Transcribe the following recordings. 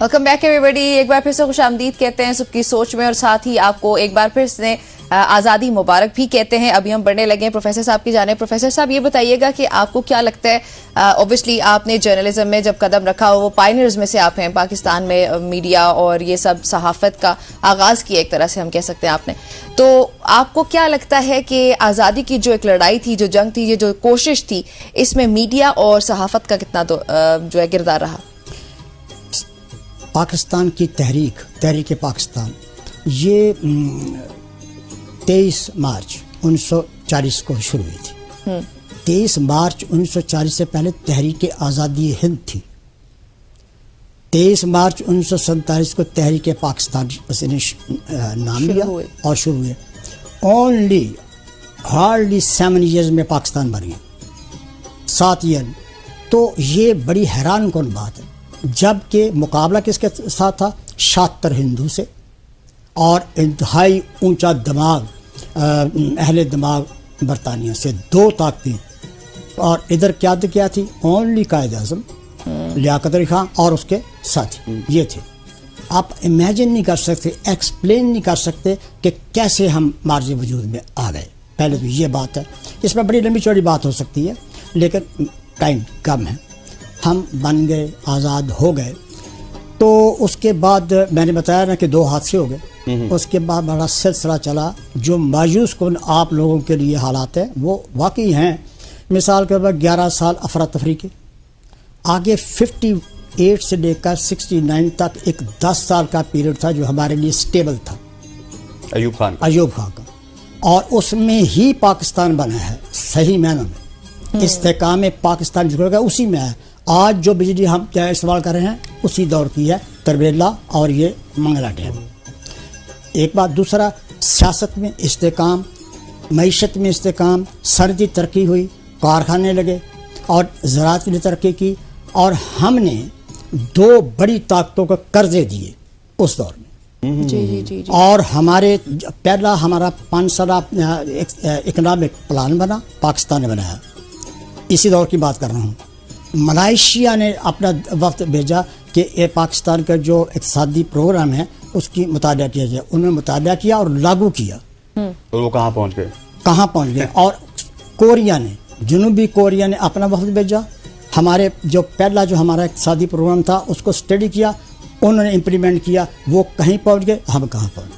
Welcome back everybody. एक बार फिर से खुशामदीद कहते हैं सबकी सोच में, और साथ ही आपको एक बार फिर से आज़ादी मुबारक भी कहते हैं। अभी हम बढ़ने लगे हैं प्रोफेसर साहब की जाने। प्रोफेसर साहब ये बताइएगा कि आपको क्या लगता है, ऑब्वियसली आपने जर्नलिज्म में जब कदम रखा हो, वो पायनियर्स में से आप हैं, पाकिस्तान में मीडिया और ये सब सहाफ़त का आगाज़ किया एक तरह से हम कह सकते हैं आपने, तो आपको क्या लगता है कि आज़ादी की जो एक लड़ाई थी, जो जंग थी, ये जो कोशिश थी, इसमें मीडिया और सहाफ़त का कितना जो है किरदार रहा? पाकिस्तान की तहरीक पाकिस्तान ये 23 मार्च 1940 को शुरू हुई थी। 23 मार्च 1940 से पहले तहरीक आज़ादी हिंद थी। 23 मार्च 1947 को तहरीक पाकिस्तान ने नाम लिया और शुरू हुए। ओनली हार्डली 7 ईयर्स में पाकिस्तान बन गया, 7 ईयर। तो ये बड़ी हैरान कौन बात है, जबकि मुकाबला किसके साथ था? 76 हिंदू से, और इंतहाई ऊंचा दिमाग, अहले दिमाग बरतानिया से, 2 ताकतें। और इधर क्या थी? ओनली कायद आज़म लियाकत अली खान और उसके साथी, ये थे। आप इमेजिन नहीं कर सकते, एक्सप्लेन नहीं कर सकते कि कैसे हम मार्ज़ वजूद में आ गए। पहले तो ये बात है। इसमें बड़ी लंबी चौड़ी बात हो सकती है, लेकिन टाइम कम है। हम बन गए, आज़ाद हो गए। तो उसके बाद मैंने बताया ना कि 2 हादसे हो गए। उसके बाद बड़ा सिलसिला चला। जो मायूस कौन आप लोगों के लिए हालात हैं वो वाकई हैं। मिसाल के बाद 11 साल अफरा तफरी के, आगे 58 से लेकर 69 तक एक 10 साल का पीरियड था जो हमारे लिए स्टेबल था, अयूब खान का। और उसमें ही पाकिस्तान बना है सही मायनों में। इस्तेकाम पाकिस्तान जो उसी में है। आज जो बिजली हम क्या इस्तेमाल कर रहे हैं उसी दौर की है, तरबेला और ये मंगला डैम। एक बात। दूसरा, सियासत में इस्तेकाम, मईशत में इस्तेकाम, सनती तरक्की हुई, कारखाने लगे और ज़राअत ने तरक्की की, और हमने 2 बड़ी ताकतों को कर्जे दिए उस दौर में। जी। और पहला हमारा 5 साल इकनॉमिक प्लान बना, पाकिस्तान ने बनाया। इसी दौर की बात कर रहा हूँ। मलाइशिया ने अपना वक्त भेजा कि ये पाकिस्तान का जो इक़्तिसादी प्रोग्राम है उसकी मुताबिया किया जाए। उन्होंने मुताबिया किया और लागू किया। और वो कहाँ पहुँच गए? और जनूबी कोरिया ने अपना वक्त भेजा। हमारे जो पहला जो हमारा इक़्तिसादी प्रोग्राम था उसको स्टडी किया, उन्होंने इम्प्लीमेंट किया। वो कहीं पहुँच गए, हम कहाँ पहुँच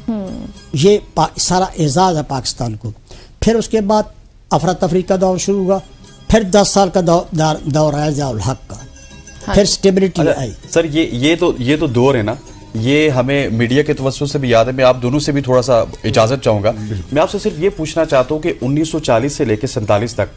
गए। ये सारा एजाज़ है पाकिस्तान को। फिर उसके बाद अफरा तफरी का दौर शुरू हुआ। फिर 10 साल का दौर आया ज़ियाउल हक का। फिर स्टेबिलिटी आई। सर ये तो दौर है ना, ये हमें मीडिया के तवज्जुह से भी याद है। मैं आप दोनों से भी थोड़ा सा इजाज़त चाहूँगा। मैं आपसे सिर्फ ये पूछना चाहता हूँ कि 1940 से लेकर 47 तक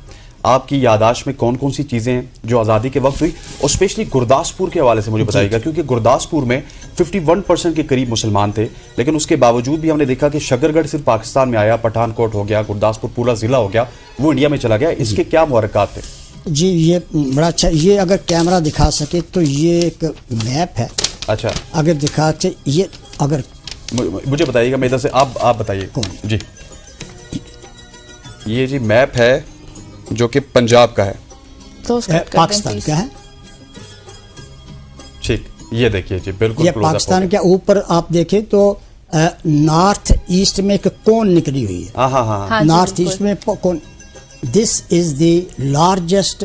आपकी यादाश्त में कौन कौन सी चीज़ें हैं जो आज़ादी के वक्त हुई, और स्पेशली गुरदासपुर के हवाले से मुझे बताइएगा, क्योंकि गुरदासपुर में 51% के करीब मुसलमान थे, लेकिन उसके बावजूद भी हमने देखा कि शकरगढ़ सिर्फ पाकिस्तान में आया, पठानकोट हो गया, गुरदासपुर पूरा ज़िला हो गया, वो इंडिया में चला गया। इसके क्या मुहर्रिकात थे? जी ये बड़ा अच्छा। ये अगर कैमरा दिखा सके तो ये एक मैप है। अच्छा, अगर दिखा के ये अगर मुझे बताइएगा, मैं इधर से आप बताइए जी। ये जी मैप है जो कि पंजाब का है, तो पाकिस्तान का है। ठीक, ये देखिए जी, बिल्कुल ये पाकिस्तान के ऊपर आप देखें तो नॉर्थ ईस्ट में एक कोन निकली हुई है। हाँ, नॉर्थ ईस्ट में कोन। This is the largest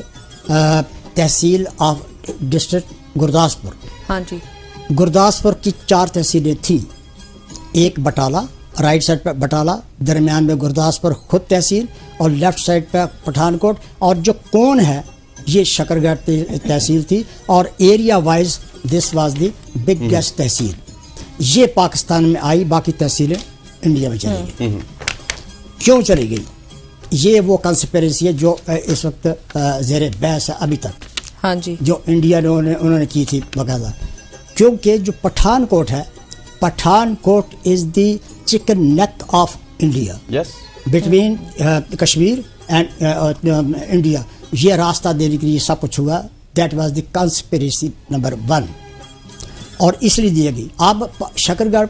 tehsil of district Gurdaspur. हाँ जी। गुरदासपुर की 4 तहसीलें थी। एक बटाला, राइट साइड पे बटाला, दरमियान में गुरदासपुर खुद तहसील, और लेफ्ट साइड पे पठानकोट। और जो कोन है ये शकरगढ़ तहसील थी। और area wise this was the biggest tehsil. ये पाकिस्तान में आई, बाकी तहसीलें इंडिया में चली गई। क्यों चली गई? ये वो कंस्पिरेसी है जो इस वक्त ज़ेरे बहस है अभी तक। हाँ जी। जो इंडिया ने उन्होंने की थी बाकायदा। क्योंकि जो पठानकोट है, Pathankot is the chicken neck of India, between Kashmir and India. ये रास्ता देने के लिए सब कुछ हुआ। That was the conspiracy number 1, और इसलिए दी गई। अब शकरगढ़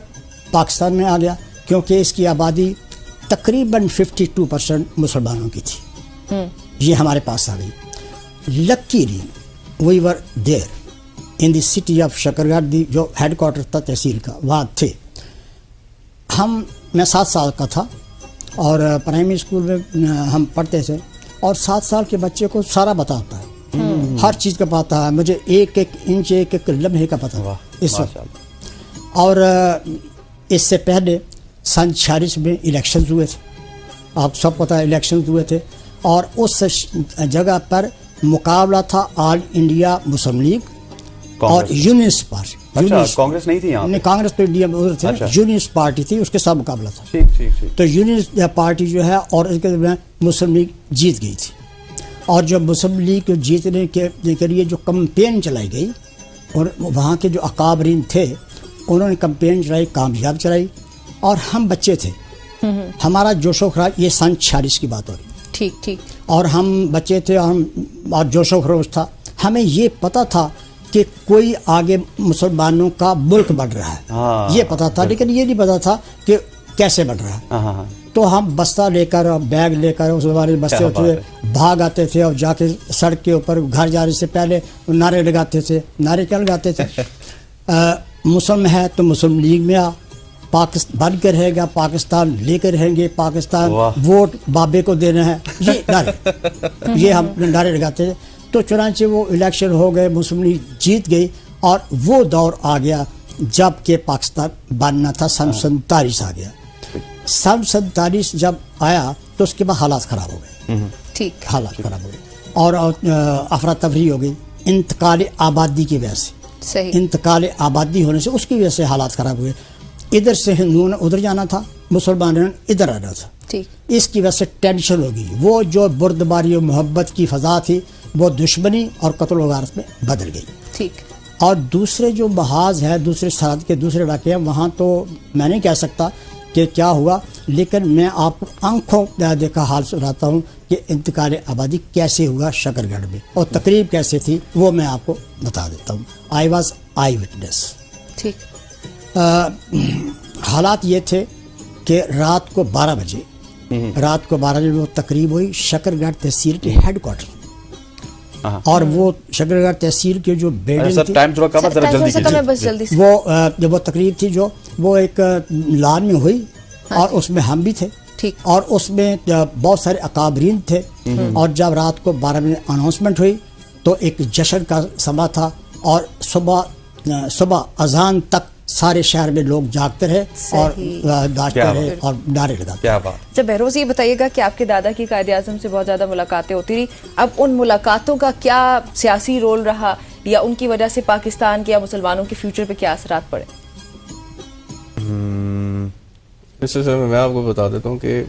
पाकिस्तान में आ गया क्योंकि इसकी आबादी तकरीबन 52% मुसलमानों की थी। ये हमारे पास आ गई। Luckily we were there in the city of Shakargarh, जो हेडक्वार्टर था तहसील का, वहाँ थे मैं 7 साल का था और प्राइमरी स्कूल में हम पढ़ते थे और 7 साल के बच्चे को सारा पता होता है, हर चीज़ का पता है, मुझे एक एक इंच एक एक लम्हे का पता है इस वक्त। और इससे पहले सन 46 में इलेक्शंस हुए थे, आप सब पता है इलेक्शंस हुए थे, और उस जगह पर मुकाबला था ऑल इंडिया मुस्लिम लीग और यूनियनिस्ट पार्टी। अच्छा, कांग्रेस नहीं थी यहाँ पे? कांग्रेस तो इंडिया में उधर थे। अच्छा। यूनियनिस्ट पार्टी थी, उसके साथ मुकाबला था। ठीक ठीक ठीक। तो यूनियनिस्ट पार्टी जो है और इसके दरमियान मुस्लिम लीग जीत गई थी, और जब मुस्लिम लीग को जीतने के लिए जो कैंपेन चलाई गई और वहाँ के जो अकाबरीन थे उन्होंने कैंपेन चलाई, कामयाब चलाई, और हम बच्चे थे, हमारा जोशो खराज, ये सन 46 की बात हो रही, ठीक ठीक, और हम बच्चे थे और जोशो खरोश था, हमें ये पता था कि कोई आगे मुसलमानों का मुल्क बढ़ रहा है, हाँ, ये पता था, लेकिन ये नहीं पता था कि कैसे बढ़ रहा है। हाँ। तो हम बस्ता लेकर और बैग लेकर, उस हमारे बस्ते होते हुए भाग आते थे और जाके सड़क के ऊपर घर जाने से पहले नारे लगाते थे। नारे क्या लगाते थे? मुस्लिम है तो मुस्लिम लीग में आ, पाकिस्तान बन के रहेगा, पाकिस्तान लेकर रहेंगे, पाकिस्तान वोट बाबे को देना है, ये नारे ये हम नारे लगाते थे। तो चुनांचे वो इलेक्शन हो गए, मुस्लिम लीग जीत गई, और वो दौर आ गया जब के पाकिस्तान बनना था, सन 47 आ गया। सन 47 जब आया तो उसके बाद हालात ख़राब हो गए, ठीक, हालात ख़राब हो गए और अफरा तफरी हो गई इंतकाल आबादी की वजह से। सही, इंतकाल आबादी होने से उसकी वजह से हालात ख़राब हुए। इधर से हिंदुओं ने उधर जाना था, मुसलमानों ने इधर आना था, ठीक, इसकी वजह से टेंशन हो गई। वो जो बुर्दबारी और मोहब्बत की फ़ज़ा थी वो दुश्मनी और कत्ल व गारत में बदल गई। ठीक, और दूसरे जो महाज है, दूसरे सरहद के दूसरे इलाके हैं, वहाँ तो मैं नहीं कह सकता कि क्या हुआ, लेकिन मैं आपको आंखों देखा हाल सुनाता हूँ कि इंतकाल आबादी कैसे हुआ शकरगढ़ में, और तकरीब कैसे थी वो मैं आपको बता देता हूँ। I was I witness. ठीक, हालात ये थे कि रात को 12 बजे वो तकरीब हुई शकरगढ़ तहसील के हेडक्वार्टर, और वो शकरगढ़ तहसील के जो बिल्डिंग थी, टाइम थोड़ा कम है, जरा जल्दी कीजिए। बस जल्दी से, वो तकरीब थी जो वो एक लान में हुई, और उसमें हम भी थे, ठीक, और उसमें बहुत सारे अकाबरीन थे, और जब रात को 12 बजे अनाउंसमेंट हुई तो एक जश्न का समा था, और सुबह अजान तक सारे शहर में लोग जागते रहे और नाचते रहे और नारे लगाते। क्या बात। अच्छा बहरोज, ये बताइएगा कि आपके दादा की कायदे आज़म से बहुत ज़्यादा मुलाकातें होती रही, अब उन मुलाकातों का क्या सियासी रोल रहा, या उनकी वजह से पाकिस्तान के या मुसलमानों के फ्यूचर पे क्या असरात पड़े? इससे मैं आपको बता देता हूँ कि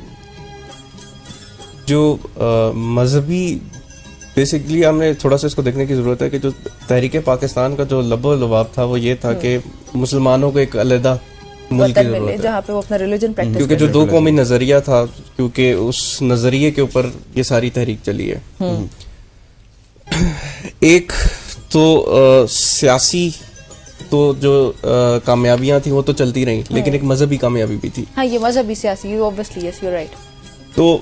जो मजहबी बेसिकली हमने थोड़ा सा इसको देखने की ज़रूरत है कि जो तहरीक पाकिस्तान का जो लबो लबाब था वो ये था कि मुसलमानों को एक अलहदा मुल्क की ज़रूरत है, जहाँ पे वो अपना रिलीजन प्रैक्टिस, क्योंकि जो दो कौमी नज़रिया था, क्योंकि उस नज़रिए के ऊपर ये सारी तहरीक चली है। एक तो सियासी तो जो कामयाबियाँ थी वो तो चलती रहीं, लेकिन एक मजहबी कामयाबी भी थी। हाँ, ये मजहबी सियासी, ऑब्वियसली, यस, यू राइट। तो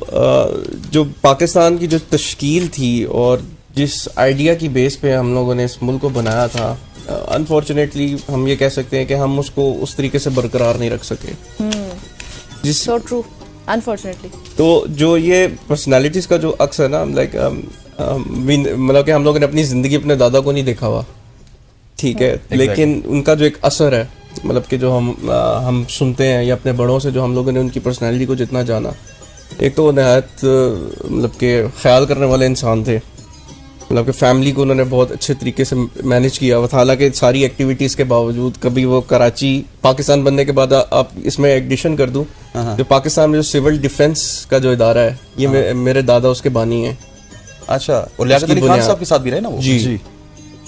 जो पाकिस्तान की जो तश्कील थी और जिस आइडिया की बेस पे हम लोगों ने इस मुल्क को बनाया था, अनफॉर्चुनेटली हम ये कह सकते हैं कि हम उसको उस तरीके से बरकरार नहीं रख सके। So true, unfortunately. तो जो ये पर्सनालिटीज़ का जो अक्स है ना, लाइक मतलब कि हम लोगों ने अपनी ज़िंदगी अपने दादा को नहीं देखा हुआ, ठीक है, लेकिन उनका जो एक असर है, मतलब कि जो हम सुनते हैं या अपने बड़ों से जो हम लोगों ने उनकी पर्सनालिटी को जितना जाना, एक तो वो नहायत मतलब कि ख्याल करने वाले इंसान थे, मतलब कि फैमिली को उन्होंने बहुत अच्छे तरीके से मैनेज किया हुआ था। हालांकि सारी एक्टिविटीज़ के बावजूद कभी वो कराची पाकिस्तान बनने के बाद आप इसमें एडिशन कर दूं, जो पाकिस्तान में जो सिविल डिफेंस का जो इदारा है, ये मेरे दादा उसके बानी हैं। अच्छा, और लियाकत अली खान साहब के साथ भी रहे ना वो? जी।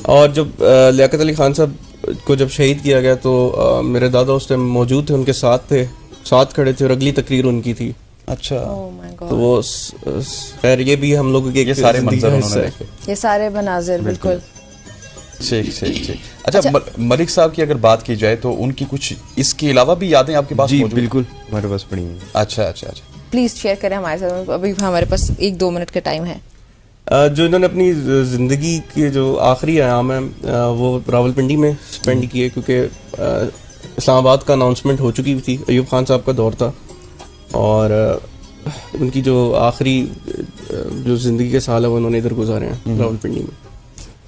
और जब लियाकत अली खान साहब को जब शहीद किया गया तो मेरे दादा उस टाइम मौजूद थे, उनके साथ खड़े थे, और अगली तकरीर उनकी थी। अच्छा, तो वो खैर ये भी हम लोगों के ये सारे मंजर उन्होंने देखे, ये सारे मनाजिर, बिल्कुल। ठीक। अच्छा, मलिक साहब की अगर बात की जाए तो उनकी कुछ इसके अलावा भी यादें आपके पास मौजूद? बिल्कुल, हमारे पास पड़ी हैं। अच्छा। प्लीज शेयर करें हमारे साथ, अभी हमारे पास 1-2 मिनट का टाइम है। جو انہوں نے اپنی زندگی کے جو آخری ایام ہیں وہ راولپنڈی میں اسپینڈ کیے، کیونکہ اسلام آباد کا اناؤنسمنٹ ہو چکی تھی، ایوب خان صاحب کا دور تھا، اور ان کی جو آخری جو زندگی کے سال ہیں وہ انہوں نے ادھر گزارے ہیں راولپنڈی میں.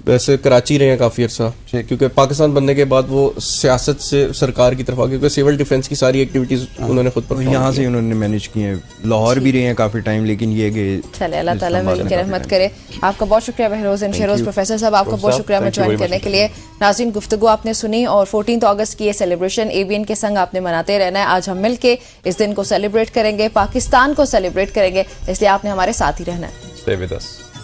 ویسے کراچی رہے ہیں کافی عرصہ، کیونکہ پاکستان بننے کے بعد وہ سیاست سے سرکار کی طرف آ گئے، کیونکہ سول ڈیفنس کی ساری ایکٹیویٹیز انہوں نے خود پر یہاں سے انہوں نے مینیج کی ہیں. لاہور بھی رہے ہیں کافی ٹائم، لیکن یہ کہ چلے اللہ تعالیٰ مل کے رحمت کرے. آپ کا بہت شکریہ بہروز شہروز. پروفیسر صاحب آپ کا بہت شکریہ ہمیں جوائن کرنے کے لیے. ناظرین گفتگو آپ نے سنی، اور 14 اگست کی یہ سیلیبریشن ABN کے سنگ آپ نے مناتے رہنا ہے. آج ہم مل کے اس دن کو سیلیبریٹ کریں گے، پاکستان کو سیلیبریٹ کریں گے، اس لیے آپ نے ہمارے ساتھ ہی رہنا ہے. Stay with us.